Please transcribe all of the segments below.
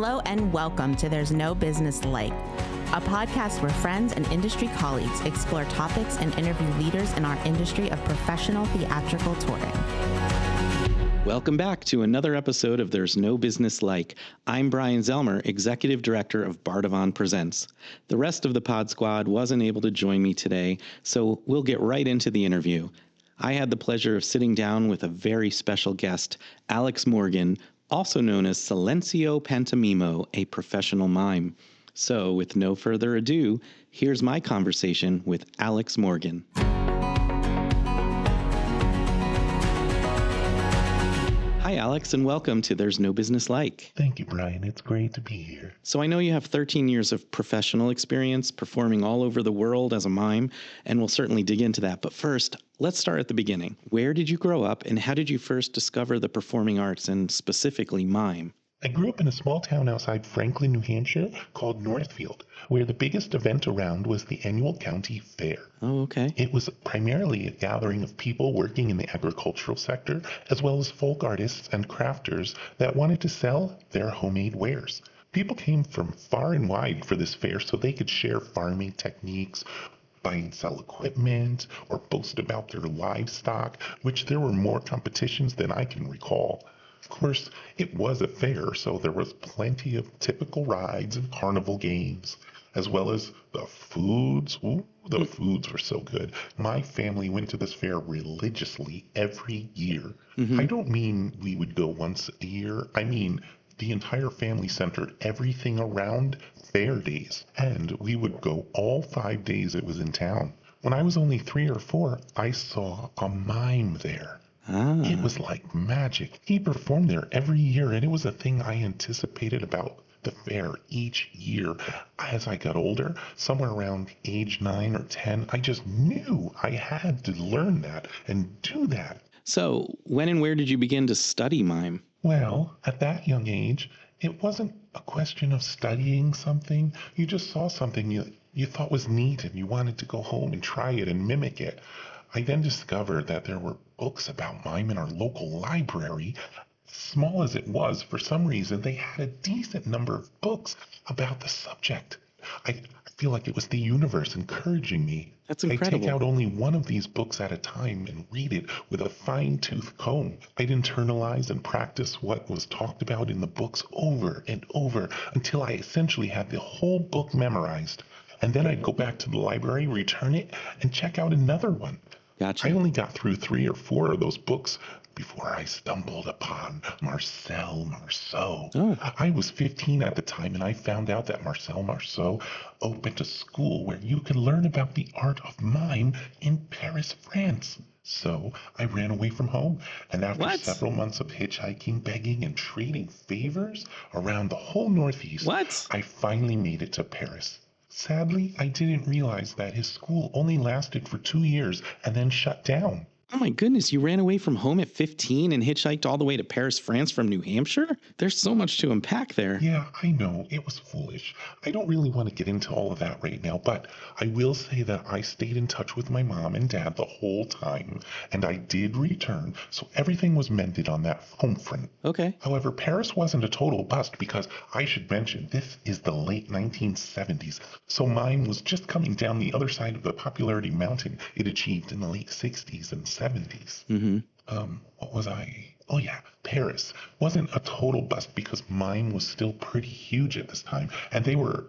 Hello and welcome to There's No Business Like, a podcast where friends and industry colleagues explore topics and interview leaders in our industry of professional theatrical touring. Welcome back to another episode of There's No Business Like. I'm Bryan Zelmer, Executive Director of Bardavon Presents. The rest of the Pod Squad wasn't able to join me today, so we'll get right into the interview. I had the pleasure of sitting down with a very special guest, Alex Morgan, also known as Silencio Pantomimo, a professional mime. So, with no further ado, here's my conversation with Alex Morgan. Hi, Alex, and welcome to There's No Business Like. Thank you, Bryan. It's great to be here. So I know you have 13 years of professional experience performing all over the world as a mime, and we'll certainly dig into that. But first, let's start at the beginning. Where did you grow up, and how did you first discover the performing arts, and specifically mime? I grew up in a small town outside Franklin, New Hampshire called Northfield, where the biggest event around was the annual county fair. Oh, okay. It was primarily a gathering of people working in the agricultural sector, as well as folk artists and crafters that wanted to sell their homemade wares. People came from far and wide for this fair so they could share farming techniques, buy and sell equipment, or boast about their livestock, which there were more competitions than I can recall. Of course, it was a fair, so there was plenty of typical rides and carnival games, as well as the foods. Ooh, the foods were so good. My family went to this fair religiously every year. I don't mean we would go once a year. I mean the entire family centered everything around fair days, and we would go all 5 days it was in town. When I was only 3 or 4, I saw a mime there. It was like magic. He performed there every year, and it was a thing I anticipated about the fair each year. As I got older, somewhere around age 9 or 10, I just knew I had to learn that and do that. So, when and where did you begin to study mime? Well, at that young age, it wasn't a question of studying something. You just saw something you thought was neat, and you wanted to go home and try it and mimic it. I then discovered that there were books about mime in our local library. Small as it was, for some reason, they had a decent number of books about the subject. I feel like it was the universe encouraging me. That's incredible. I'd take out only one of these books at a time and read it with a fine-tooth comb. I'd internalize and practice what was talked about in the books over and over until I essentially had the whole book memorized. And then I'd go back to the library, return it, and check out another one. Gotcha. I only got through 3 or 4 of those books before I stumbled upon Marcel Marceau. I was 15 at the time, and I found out that Marcel Marceau opened a school where you could learn about the art of mime in Paris, France. So I ran away from home, and after several months of hitchhiking, begging, and trading favors around the whole Northeast, I finally made it to Paris. Sadly, I didn't realize that his school only lasted for 2 years and then shut down. Oh my goodness, you ran away from home at 15 and hitchhiked all the way to Paris, France from New Hampshire? There's so much to unpack there. Yeah, I know. It was foolish. I don't really want to get into all of that right now, but I will say that I stayed in touch with my mom and dad the whole time, and I did return, so everything was mended on that home front. Okay. However, Paris wasn't a total bust because I should mention this is the late 1970s, so mime was just coming down the other side of the popularity mountain it achieved in the late 60s and 70s. What was I? Oh yeah, Paris wasn't a total bust because mime was still pretty huge at this time, and they were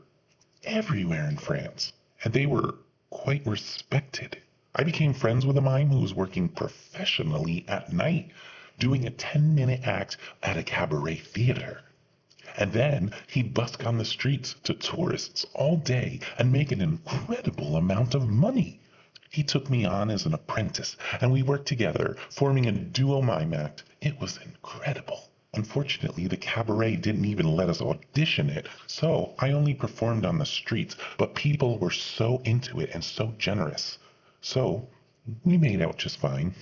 everywhere in France, and they were quite respected. I became friends with a mime who was working professionally at night, doing a 10-minute act at a cabaret theater. And then he'd busk on the streets to tourists all day and make an incredible amount of money. He took me on as an apprentice, and we worked together, forming a duo mime act. It was incredible. Unfortunately, the cabaret didn't even let us audition it, so I only performed on the streets, but people were so into it and so generous. So we made out just fine.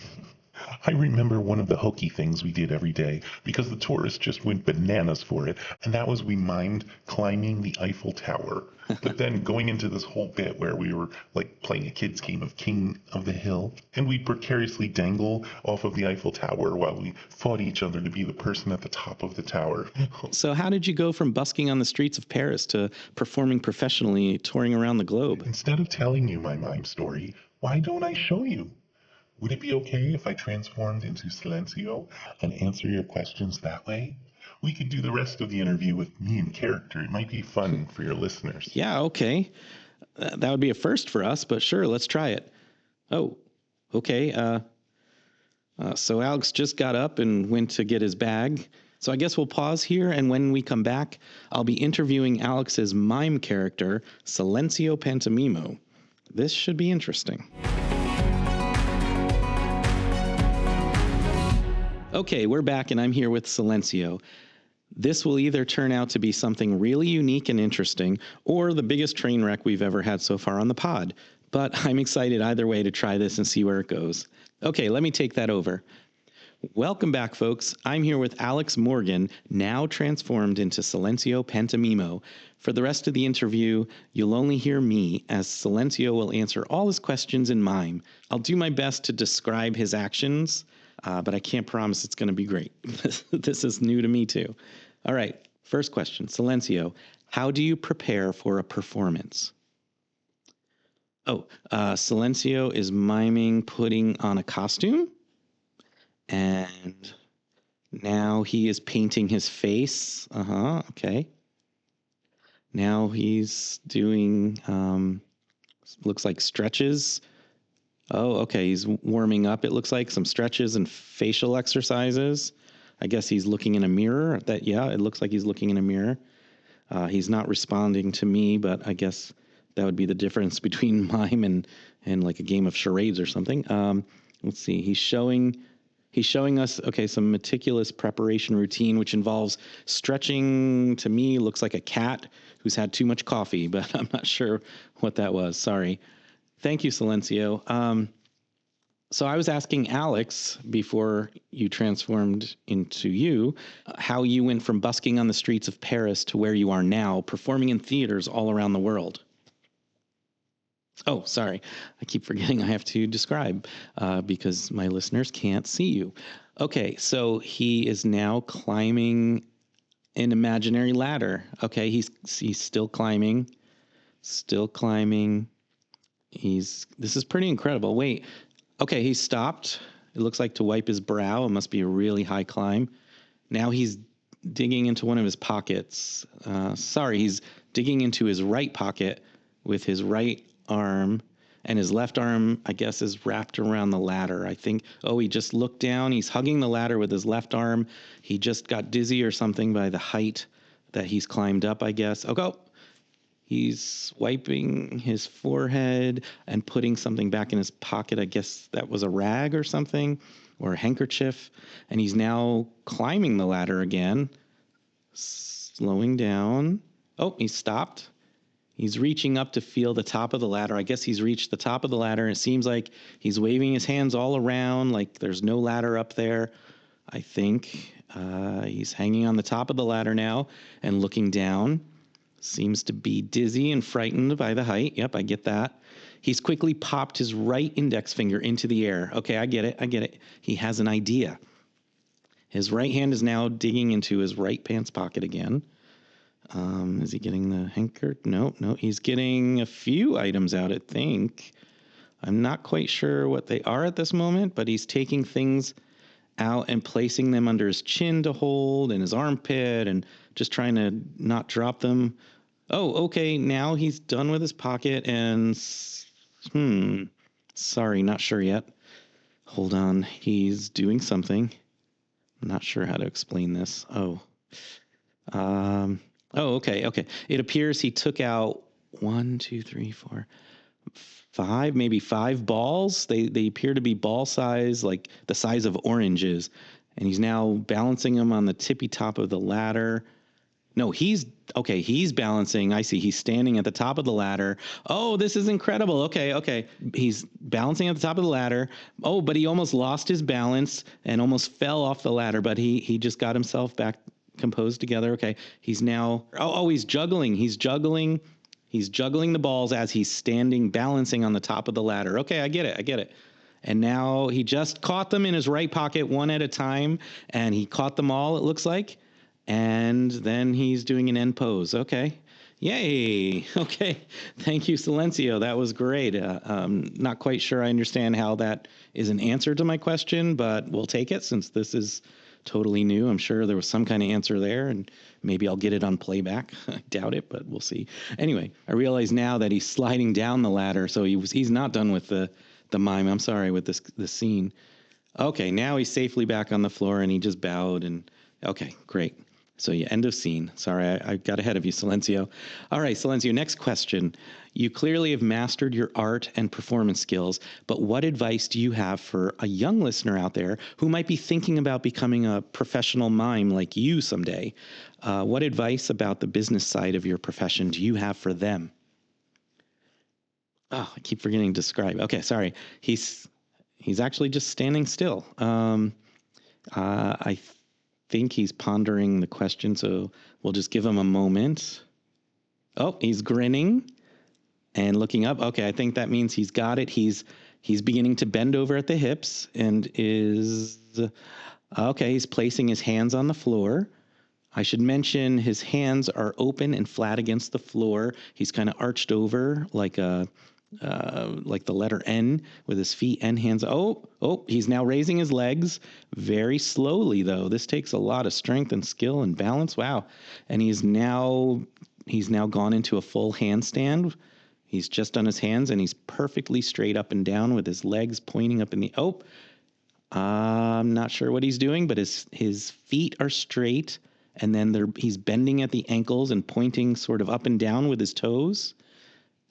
I remember one of the hokey things we did every day because the tourists just went bananas for it, and that was we mimed climbing the Eiffel Tower. But then going into this whole bit where we were like playing a kid's game of King of the Hill, and we'd precariously dangle off of the Eiffel Tower while we fought each other to be the person at the top of the tower. So how did you go from busking on the streets of Paris to performing professionally, touring around the globe? Instead of telling you my mime story, why don't I show you? Would it be okay if I transformed into Silencio and answer your questions that way? We could do the rest of the interview with me in character. It might be fun for your listeners. Yeah, okay. That would be a first for us, but sure, let's try it. Oh, okay. So Alex just got up and went to get his bag. So I guess we'll pause here, and when we come back, I'll be interviewing Alex's mime character, Silencio Pantomimo. This should be interesting. Okay, we're back, and I'm here with Silencio. This will either turn out to be something really unique and interesting, or the biggest train wreck we've ever had so far on the pod. But I'm excited either way to try this and see where it goes. Okay, let me take that over. Welcome back, folks. I'm here with Alex Morgan, now transformed into Silencio Pantomimo. For the rest of the interview, you'll only hear me, as Silencio will answer all his questions in mime. I'll do my best to describe his actions, but I can't promise it's going to be great. This is new to me, too. All right, first question. Silencio, how do you prepare for a performance? Silencio is miming putting on a costume. And now he is painting his face. Okay. Now he's doing, looks like stretches. Oh, okay. He's warming up. It looks like some stretches and facial exercises. I guess he's looking in a mirror. It looks like he's looking in a mirror. He's not responding to me, but I guess that would be the difference between mime and like a game of charades or something. Let's see. He's showing us, some meticulous preparation routine, which involves stretching. To me, looks like a cat who's had too much coffee, but I'm not sure what that was. Sorry. Thank you, Silencio. So I was asking Alex before you transformed into you, how you went from busking on the streets of Paris to where you are now, performing in theaters all around the world. Oh, sorry. I keep forgetting I have to describe because my listeners can't see you. Okay, so he is now climbing an imaginary ladder. Okay, he's still climbing. This is pretty incredible. Wait. Okay, he stopped. It looks like to wipe his brow. It must be a really high climb. Now he's digging into one of his pockets. He's digging into his right pocket with his right arm, and his left arm, I guess, is wrapped around the ladder. I think, he just looked down. He's hugging the ladder with his left arm. He just got dizzy or something by the height that he's climbed up, I guess. He's wiping his forehead and putting something back in his pocket. I guess that was a rag or something, or a handkerchief. And he's now climbing the ladder again, slowing down. Oh, he stopped. He's reaching up to feel the top of the ladder. I guess he's reached the top of the ladder. It seems like he's waving his hands all around like there's no ladder up there. I think he's hanging on the top of the ladder now and looking down. Seems to be dizzy and frightened by the height. Yep, I get that. He's quickly popped his right index finger into the air. Okay, I get it. He has an idea. His right hand is now digging into his right pants pocket again. Is he getting the handkerchief? No, he's getting a few items out, I think. I'm not quite sure what they are at this moment, but he's taking things out and placing them under his chin to hold and his armpit and just trying to not drop them. Oh, okay, now he's done with his pocket and, sorry, not sure yet. Hold on, he's doing something. I'm not sure how to explain this. Okay. It appears he took out 1, 2, 3, 4, 5, maybe 5 balls. They appear to be ball size, like the size of oranges. And he's now balancing them on the tippy top of the ladder. No, he's okay. He's balancing. I see. He's standing at the top of the ladder. Oh, this is incredible. Okay. He's balancing at the top of the ladder. Oh, but he almost lost his balance and almost fell off the ladder, but he just got himself back composed together. Okay. He's now, he's juggling. He's juggling the balls as he's standing, balancing on the top of the ladder. Okay. I get it. And now he just caught them in his right pocket one at a time, and he caught them all, it looks like. And then he's doing an end pose. Okay. Yay. Okay. Thank you, Silencio. That was great. Not quite sure I understand how that is an answer to my question, but we'll take it since this is totally new. I'm sure there was some kind of answer there, and maybe I'll get it on playback. I doubt it, but we'll see. Anyway, I realize now that he's sliding down the ladder, so he's not done with the mime. I'm sorry, with this scene. Okay, now he's safely back on the floor, and he just bowed, and okay, great. So yeah, end of scene. Sorry, I got ahead of you, Silencio. All right, Silencio, next question. You clearly have mastered your art and performance skills, but what advice do you have for a young listener out there who might be thinking about becoming a professional mime like you someday? What advice about the business side of your profession do you have for them? Oh, I keep forgetting to describe. Okay, sorry. He's actually just standing still. I think he's pondering the question, so we'll just give him a moment. Oh, he's grinning and looking up. Okay, I think that means he's got it. He's beginning to bend over at the hips and is okay. He's placing his hands on the floor. I should mention his hands are open and flat against the floor. He's kind of arched over like the letter N with his feet and hands. Oh, he's now raising his legs very slowly, though. This takes a lot of strength and skill and balance. Wow. And he's now gone into a full handstand. He's just on his hands, and he's perfectly straight up and down with his legs pointing up in the, I'm not sure what he's doing, but his feet are straight, and then he's bending at the ankles and pointing sort of up and down with his toes.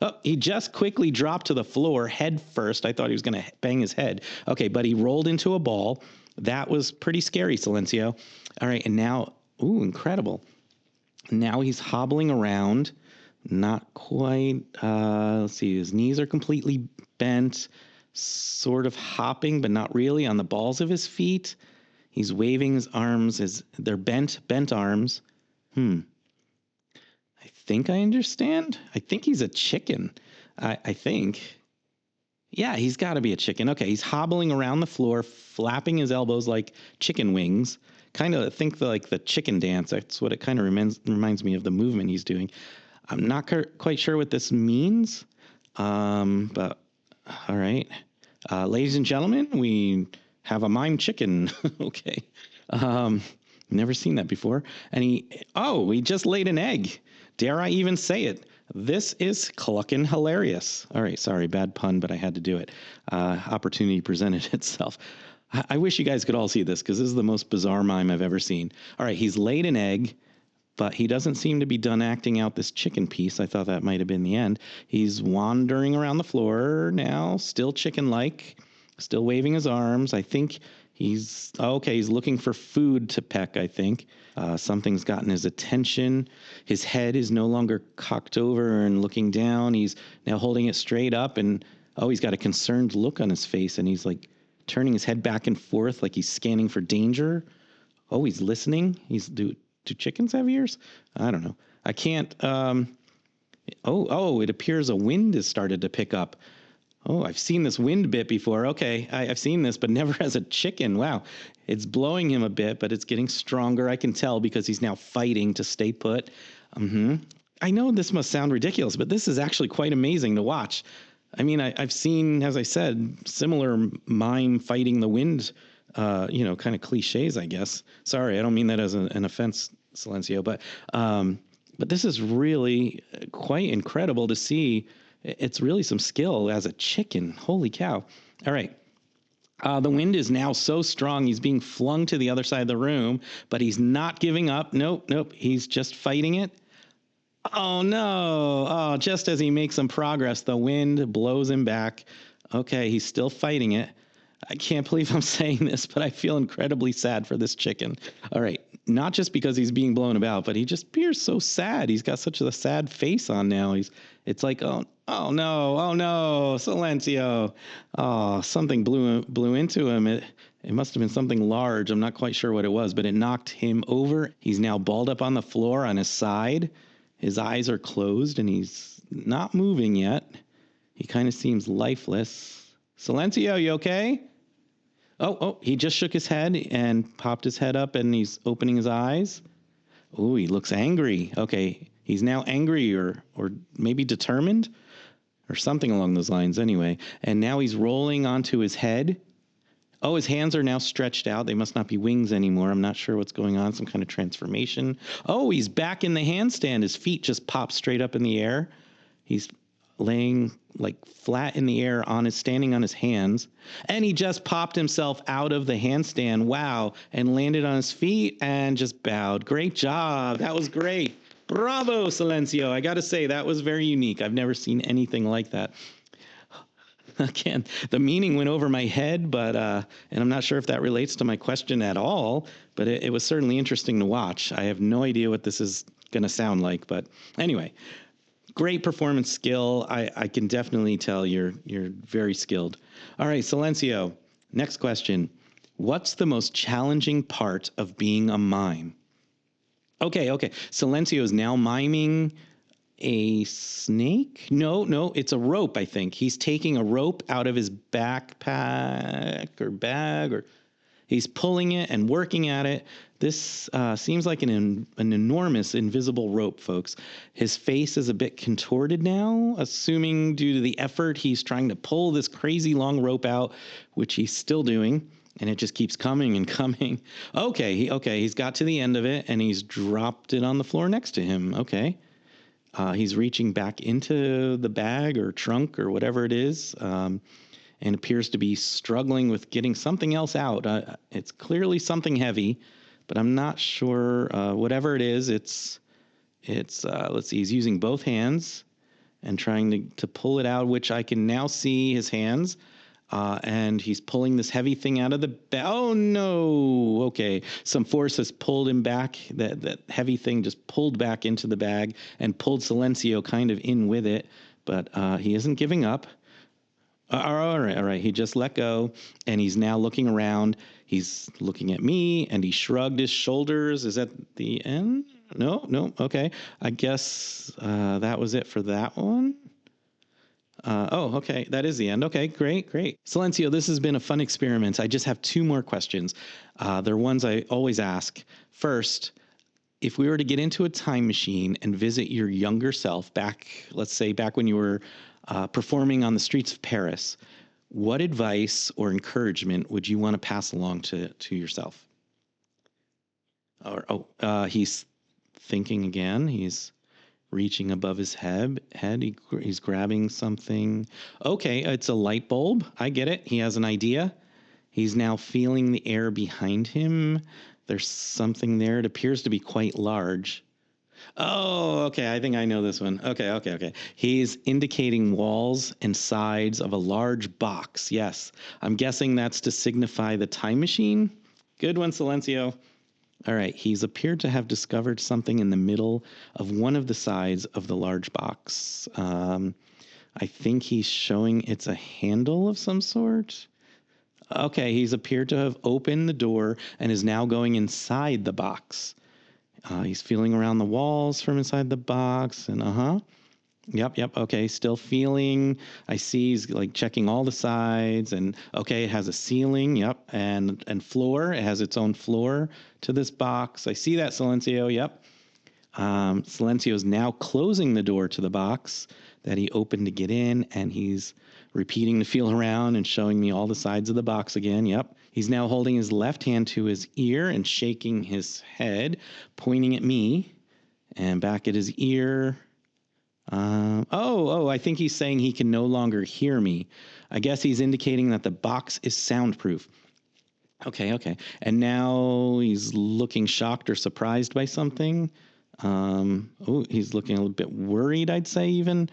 Oh, he just quickly dropped to the floor head first. I thought he was going to bang his head. Okay, but he rolled into a ball. That was pretty scary, Silencio. All right, and now, incredible. Now he's hobbling around. Not quite. Let's see, his knees are completely bent, sort of hopping, but not really, on the balls of his feet. He's waving his arms. They're bent arms. I think I understand. I think he's a chicken. I think. Yeah, he's got to be a chicken. Okay, he's hobbling around the floor, flapping his elbows like chicken wings. Kind of think like the chicken dance. That's what it kind of reminds me of, the movement he's doing. I'm not quite sure what this means, but all right. Ladies and gentlemen, we have a mime chicken. Okay. Never seen that before. And he just laid an egg. Dare I even say it? This is cluckin' hilarious. All right, sorry, bad pun, but I had to do it. Opportunity presented itself. I wish you guys could all see this, because this is the most bizarre mime I've ever seen. All right, he's laid an egg, but he doesn't seem to be done acting out this chicken piece. I thought that might have been the end. He's wandering around the floor now, still chicken-like, still waving his arms. I think he's looking for food to peck, I think. Something's gotten his attention. His head is no longer cocked over and looking down. He's now holding it straight up, and he's got a concerned look on his face, and he's like turning his head back and forth like he's scanning for danger. Oh, he's listening. Do chickens have ears? I don't know. I can't. It appears a wind has started to pick up. Oh, I've seen this wind bit before. Okay, I've seen this, but never as a chicken. Wow. It's blowing him a bit, but it's getting stronger. I can tell because he's now fighting to stay put. I know this must sound ridiculous, but this is actually quite amazing to watch. I mean, I've seen, as I said, similar mime fighting the wind, kind of cliches, I guess. Sorry, I don't mean that as an offense, Silencio, but this is really quite incredible to see. It's really some skill as a chicken. Holy cow. All right. The wind is now so strong, he's being flung to the other side of the room, but he's not giving up. Nope. He's just fighting it. Oh, no. Oh, just as he makes some progress, the wind blows him back. Okay, he's still fighting it. I can't believe I'm saying this, but I feel incredibly sad for this chicken. All right. not just because he's being blown about, but he just appears so sad. He's got such a sad face on now. It's like, oh no, Silencio. Oh, something blew into him. It must have been something large. I'm not quite sure what it was, but it knocked him over. He's now balled up on the floor on his side. His eyes are closed and he's not moving yet. He kind of seems lifeless. Silencio, you okay? Oh, he just shook his head and popped his head up and he's opening his eyes. Oh, he looks angry. Okay, he's now angry or maybe determined or something along those lines anyway. And now he's rolling onto his head. Oh, his hands are now stretched out. They must not be wings anymore. I'm not sure what's going on. Some kind of transformation. Oh, he's back in the handstand. His feet just pop straight up in the air. He's laying like flat in the air standing on his hands. And he just popped himself out of the handstand. Wow. And landed on his feet and just bowed. Great job. That was great. Bravo, Silencio. I got to say, that was very unique. I've never seen anything like that. Again, the meaning went over my head, but and I'm not sure if that relates to my question at all, but it was certainly interesting to watch. I have no idea what this is going to sound like, but anyway, great performance skill. I can definitely tell you're very skilled. All right, Silencio, next question. What's the most challenging part of being a mime? Okay. Silencio is now miming a snake? No, it's a rope, I think. He's taking a rope out of his backpack or bag, or he's pulling it and working at it. This seems like an enormous invisible rope, folks. His face is a bit contorted now, assuming due to the effort he's trying to pull this crazy long rope out, which he's still doing. And it just keeps coming and coming. Okay, he's got to the end of it and he's dropped it on the floor next to him. Okay. He's reaching back into the bag or trunk or whatever it is, and appears to be struggling with getting something else out. It's clearly something heavy, but I'm not sure. Whatever it is, it's let's see. He's using both hands and trying to pull it out, which I can now see his hands. And he's pulling this heavy thing out of the bag. Oh, no. Okay. Some force has pulled him back. That heavy thing just pulled back into the bag and pulled Silencio kind of in with it. But he isn't giving up. All right. He just let go, and he's now looking around. He's looking at me, and he shrugged his shoulders. Is that the end? No. Okay. I guess that was it for that one. Okay. That is the end. Okay, great. Silencio, this has been a fun experiment. I just have two more questions. They're ones I always ask. First, if we were to get into a time machine and visit your younger self back when you were performing on the streets of Paris, what advice or encouragement would you want to pass along to yourself? He's thinking again. He's reaching above his head. He's grabbing something. Okay, it's a light bulb. I get it. He has an idea. He's now feeling the air behind him. There's something there. It appears to be quite large. Oh, okay. I think I know this one. Okay. He's indicating walls and sides of a large box. Yes. I'm guessing that's to signify the time machine. Good one, Silencio. All right, he's appeared to have discovered something in the middle of one of the sides of the large box. I think he's showing it's a handle of some sort. Okay, he's appeared to have opened the door and is now going inside the box. He's feeling around the walls from inside the box and Yep. Okay, still feeling. I see he's like checking all the sides, and okay, it has a ceiling. Yep, and floor. It has its own floor to this box. I see that, Silencio. Yep. Silencio is now closing the door to the box that he opened to get in, and he's repeating the feel around and showing me all the sides of the box again. Yep. He's now holding his left hand to his ear and shaking his head, pointing at me, and back at his ear. I think he's saying he can no longer hear me. I guess he's indicating that the box is soundproof. Okay. And now he's looking shocked or surprised by something. He's looking a little bit worried, I'd say even.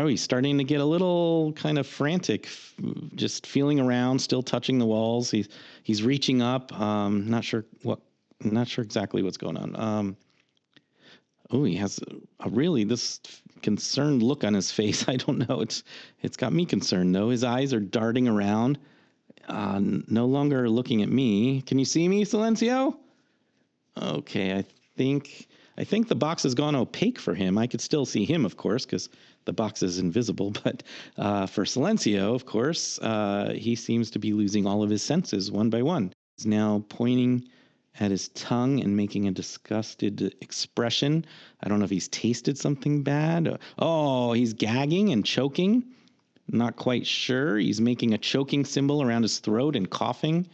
He's starting to get a little kind of frantic, just feeling around, still touching the walls. He's reaching up. Not sure what I'm not sure exactly what's going on. He has this concerned look on his face. I don't know. It's got me concerned though. His eyes are darting around, no longer looking at me. Can you see me, Silencio? Okay, I think the box has gone opaque for him. I could still see him, of course, because the box is invisible. But for Silencio, of course, he seems to be losing all of his senses one by one. He's now pointing at his tongue and making a disgusted expression. I don't know if he's tasted something bad. Oh, he's gagging and choking. Not quite sure. He's making a choking symbol around his throat and coughing.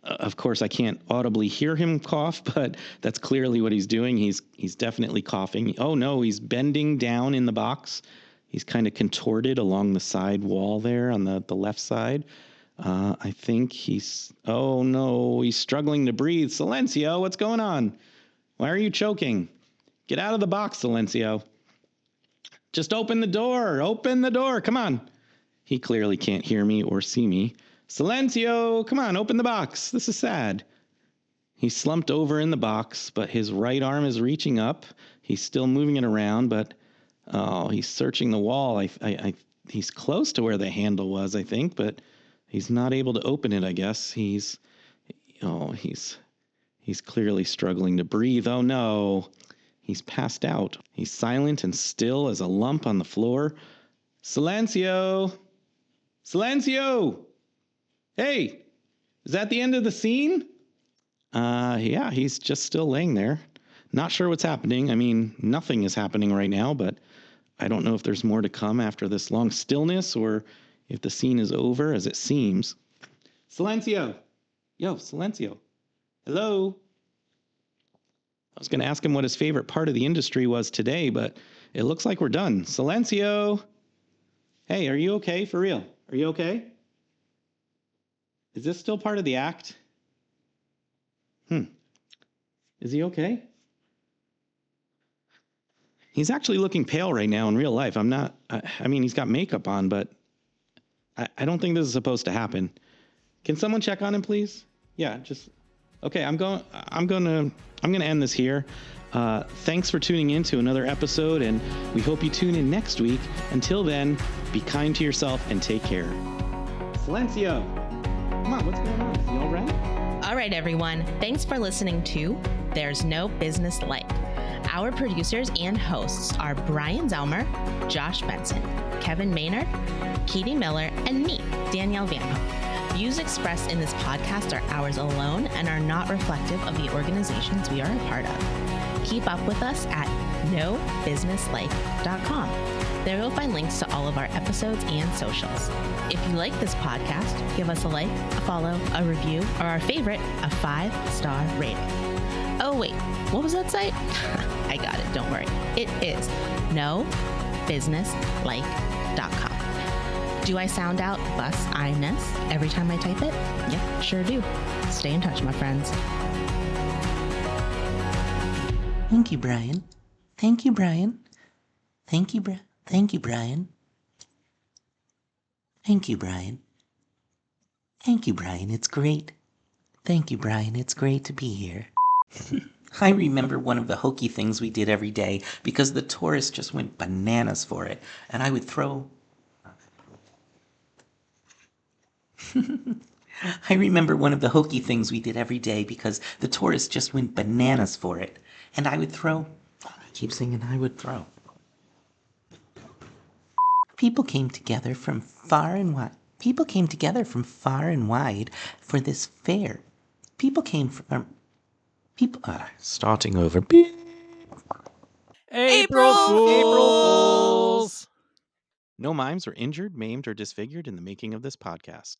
Of course, I can't audibly hear him cough, but that's clearly what he's doing. He's definitely coughing. Oh, no, he's bending down in the box. He's kind of contorted along the side wall there on the left side. I think oh, no, he's struggling to breathe. Silencio, what's going on? Why are you choking? Get out of the box, Silencio. Just open the door. Open the door. Come on. He clearly can't hear me or see me. Silencio, come on, open the box. This is sad. He's slumped over in the box, but his right arm is reaching up. He's still moving it around, but he's searching the wall. He's close to where the handle was, I think, but he's not able to open it, I guess. He's clearly struggling to breathe. Oh no. He's passed out. He's silent and still as a lump on the floor. Silencio! Silencio! Hey, is that the end of the scene? Yeah, he's just still laying there. Not sure what's happening. I mean, nothing is happening right now, but I don't know if there's more to come after this long stillness or if the scene is over as it seems. Silencio! Yo, Silencio. Hello? I was going to ask him what his favorite part of the industry was today, but it looks like we're done. Silencio! Hey, are you okay? For real? Are you okay? Is this still part of the act? Is he okay? He's actually looking pale right now in real life. I mean, he's got makeup on, but I don't think this is supposed to happen. Can someone check on him, please? Yeah, okay, I'm gonna end this here. Thanks for tuning in to another episode, and we hope you tune in next week. Until then, be kind to yourself and take care. Silencio! Come on, what's going on? You all right? All right, everyone. Thanks for listening to There's No Business Like. Our producers and hosts are Bryan Zelmer, Josh Benson, Kevin Maynard, Katie Miller, and me, Danielle Van Hook. Views expressed in this podcast are ours alone and are not reflective of the organizations we are a part of. Keep up with us at nobusinesslike.com. There you'll find links to all of our episodes and socials. If you like this podcast, give us a like, a follow, a review, or our favorite, a 5-star rating. Oh wait, what was that site? I got it, don't worry. It is nobusinesslike.com. Do I sound out bus-I-ness every time I type it? Yep, sure do. Stay in touch, my friends. Thank you, Bryan. Thank you, Bryan. Thank you, Bryan. Thank you, Bryan. Thank you, Bryan. Thank you, Bryan. It's great. Thank you, Bryan. It's great to be here. I remember one of the hokey things we did every day because the tourists just went bananas for it, and I would throw... I remember one of the hokey things we did every day because the tourists just went bananas for it, and I would throw... I keep singing I would throw. People came together from far and wide. People came together from far and wide for this fair. People came from... starting over. April Fools! No mimes were injured, maimed, or disfigured in the making of this podcast.